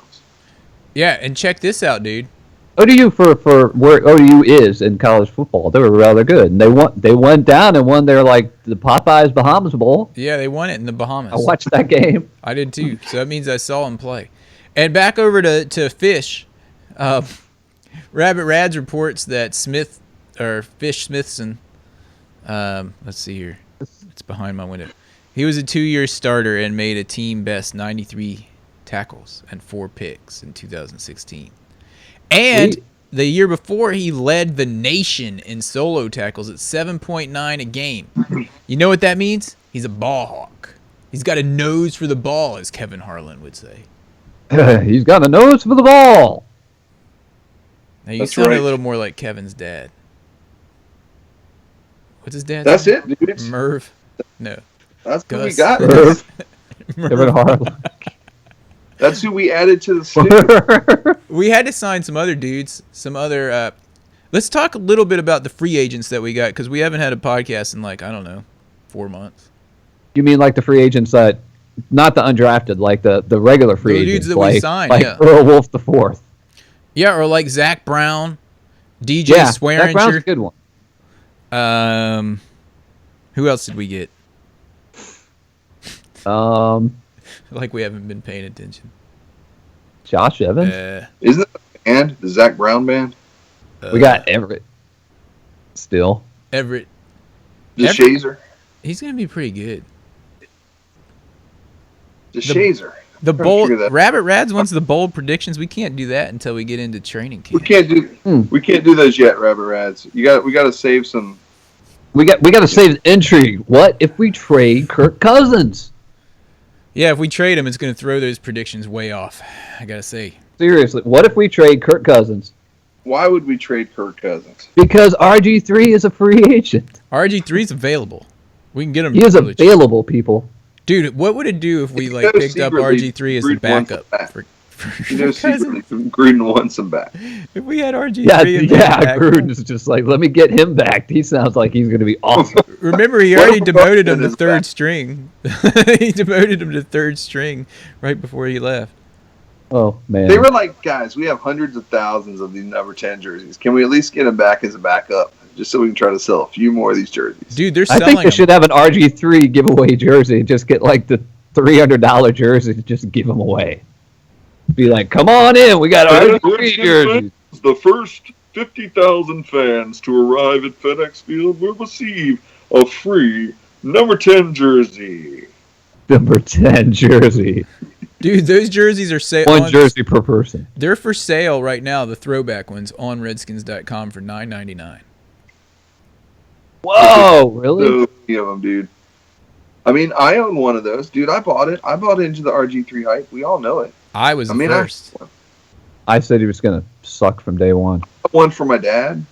Yeah, and check this out, dude. ODU for where ODU is in college football, they were rather good. And they went down and won their the Popeyes Bahamas Bowl. Yeah, they won it in the Bahamas. I watched that game. I did too. So that means I saw him play. And back over to Fish. Rabbit Rads reports that Fish Smithson. Let's see here. It's behind my window. He was a 2-year starter and made a team best 93 tackles and 4 picks in 2016. And Sweet. the year before, he led the nation in solo tackles at 7.9 a game. You know what that means? He's a ball hawk. He's got a nose for the ball, as Kevin Harlan would say. He's got a nose for the ball. Now you That's sound right. a little more like Kevin's dad. What's his dad's That's name? it, dude. Merv? No. That's who we Gus. got. Irv. Kevin Harlan. That's who we added to the studio. We had to sign some other dudes, some other. Let's talk a little bit about the free agents that we got because we haven't had a podcast in 4 months. You mean like the free agents that, not the undrafted, like the regular free The agents, dudes that we like, signed, like yeah. Earl Wolf the Fourth. Yeah, or like Zach Brown, DJ Yeah, Zach Brown's a Swearinger. good one. Who else did we get? Like we haven't been paying attention. Josh Evans. Isn't it the band, the Zach Brown band? We got Everett. Still. Everett. Just Everett- Shazer. He's gonna be pretty good. Just The- Shazer. The Trying to bold figure that- Rabbit Rads wants the bold predictions. We can't do that until we get into training We camp. can't do those yet, Rabbit Rads. We got to save some. We got to save intrigue. What if we trade Kirk Cousins? Yeah, if we trade him, it's gonna throw those predictions way off. I gotta say. Seriously, what if we trade Kirk Cousins? Why would we trade Kirk Cousins? Because RG3 is a free agent. RG3's available. We can get him. He is really cheap. available, people. Dude, what would it do if we You like know picked up secretly RG3 as the Gruden wants backup him back. for You know, Cousins? secretly, Gruden wants him back. If we had RG3 Yeah, and Gruden's just like, let me get him back. He sounds like he's going to be awesome. Remember, he What already if demoted him Cousins to is third back? string. He demoted him to third string right before he left. Oh, man. They were like, guys, we have hundreds of thousands of these number 10 jerseys. Can we at least get him back as a backup? Just so we can try to sell a few more of these jerseys. Dude, they're I selling think they them. should have an RG3 giveaway jersey. Just get like the $300 jersey and just give them away. Be like, come on in. We got RG3 jerseys. The first 50,000 fans to arrive at FedEx Field will receive a free number 10 jersey. Number 10 jersey. Dude, those jerseys are One jersey per person. They're for sale right now, the throwback ones, on redskins.com for $9.99. Whoa, really? So many of them, dude. I mean, I own one of those. Dude, I bought it. I bought into the RG3 hype. We all know it. I was I the mean, first. I said he was going to suck from day one. I got one for my dad.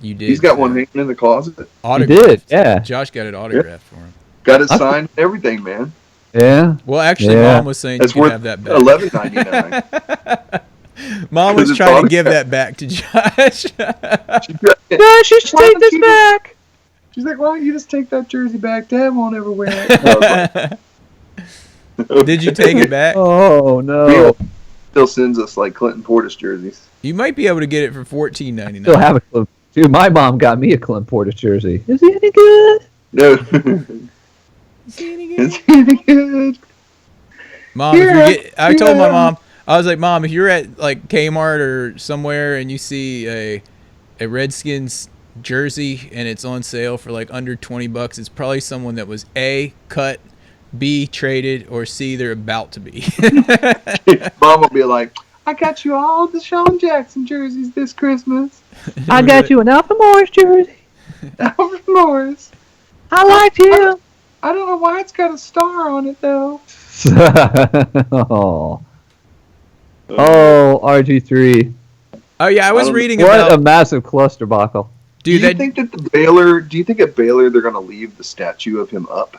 You did. He's got one hanging in the closet. He Autographed. did, yeah. Josh got it autographed for him. Got it signed and everything, man. Yeah. Well, actually, Yeah. Mom was saying That's you can worth have that back. $11.99. Mom was Because it's trying to autographed. give that back to Josh. Gosh, you should Why take don't this you- back. She's like, why don't you just take that jersey back? Dad won't ever wear it. I was like, Did you take it back? Oh, no. Bill still sends us like Clinton Portis jerseys. You might be able to get it for $14.99. Still have a Clint. Dude, my mom got me a Clint Portis jersey. Is he any good? No. Is he any good? It's really good. Mom, if Yeah, you get, I told my yeah. mom, I was like, Mom, if you're at like Kmart or somewhere and you see a Redskins jersey and it's on sale for like under $20, it's probably someone that was A, cut, B, traded, or C, they're about to be. Mom will be like, I got you all the Sean Jackson jerseys this Christmas. I got you an Alpha Morris jersey. Alfred Morris. I liked him. I don't know why it's got a star on it though. Oh, RG3. Oh yeah, I was don't- reading What about a massive clusterbuckle. dude. do you That think that the Baylor? Do you think at Baylor they're going to leave the statue of him up?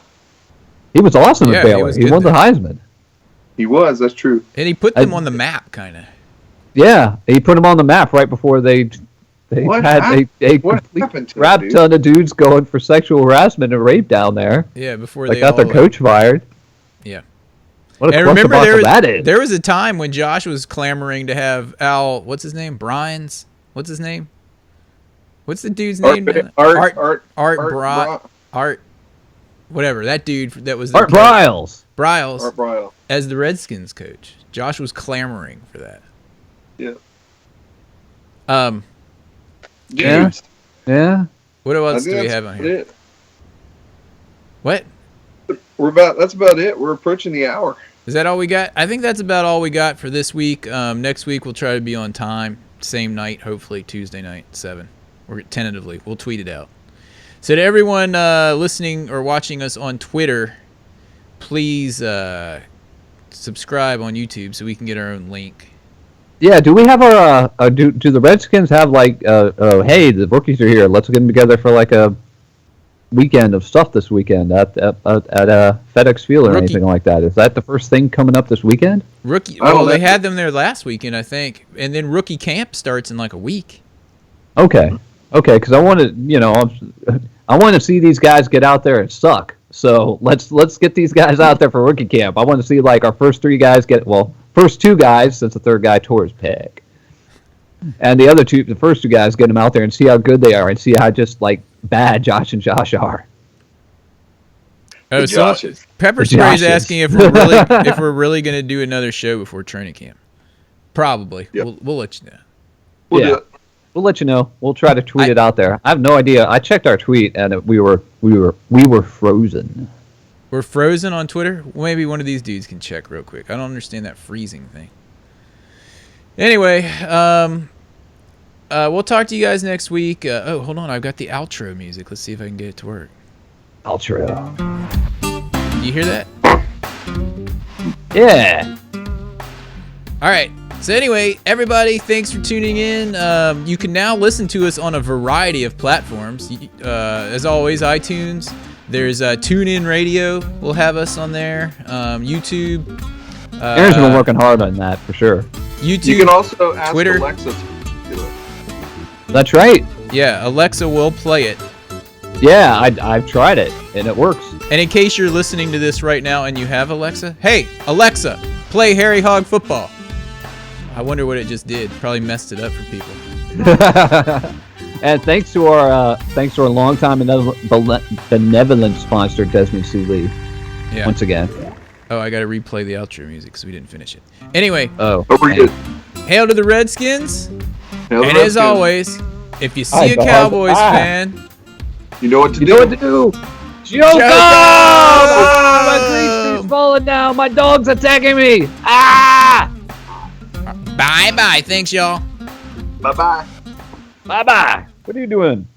He was awesome Yeah, at he Baylor. was He good won the there. Heisman. He was. That's true. and he put them on the map, kind of. Yeah, he put him on the map right before they What had hap- a what complete happened to him, crap dude? ton of dudes going for sexual harassment and rape down there. Yeah, before They they got their all, coach fired. Yeah. What a And remember, clusterbuckle that is. there was a time when Josh was clamoring to have Al. What's his name? Brian's. What's his name? What's the dude's name? Art Art. Whatever that dude that was Art the coach, Briles. Briles Art Bryle. as the Redskins coach. Josh was clamoring for that. Yeah. Yeah. Dudes. Yeah. What I else think do we that's have on about here? it. What That's about it. We're approaching the hour. is that? All we got? I think that's about all we got for this week. Next week we'll try to be on time, same night, hopefully Tuesday night, 7, or tentatively. We'll tweet it out. So to everyone listening or watching us on Twitter, please subscribe on YouTube so we can get our own link. Yeah, do we have our do the Redskins have like hey, the rookies are here, let's get them together for like a weekend of stuff this weekend at FedEx Field or Rookie. anything like that? Is that the first thing coming up this weekend? Rookie. I don't Well, they know. had them there last weekend, I think, and then rookie camp starts in like a week. Okay, because I want to see these guys get out there and suck. So let's get these guys out there for rookie camp. I want to see like our first 3 guys first 2 guys, since the 3rd guy tore his pec, and the first 2 guys, get them out there and see how good they are and see how just like bad Josh and Josh are. Oh, so Pepper Spray's asking if we're really going to do another show before training camp. Probably. Yep. We'll let you know. We'll do it. We'll let you know. We'll try to tweet it out there. I have no idea. I checked our tweet and we were frozen. We're frozen on Twitter? Maybe one of these dudes can check real quick. I don't understand that freezing thing. Anyway, we'll talk to you guys next week. Hold on. I've got the outro music. Let's see if I can get it to work. Outro. Do you hear that? Yeah. All right. So anyway, everybody, thanks for tuning in. You can now listen to us on a variety of platforms. As always, iTunes. There's TuneIn Radio. We'll have us on there. YouTube. Aaron's been working hard on that for sure. YouTube. You can also ask Twitter. Alexa to do it. That's right. Yeah, Alexa will play it. Yeah, I've tried it and it works. And in case you're listening to this right now and you have Alexa, hey, Alexa, play Harry Hog football. I wonder what it just did. Probably messed it up for people. And thanks to our longtime benevolent sponsor, Desmond C. Lee. Yeah. Once again. Oh, I got to replay the outro music because we didn't finish it. Anyway. Oh, we're good. Hail to the Redskins. Hail and the as Redskins. always, if you see a Cowboys fan, you know what to do. You know what to do. Joke up! My green screen's falling down. My dog's attacking me. Ah! Bye-bye. Thanks, y'all. Bye-bye. Bye-bye. What are you doing?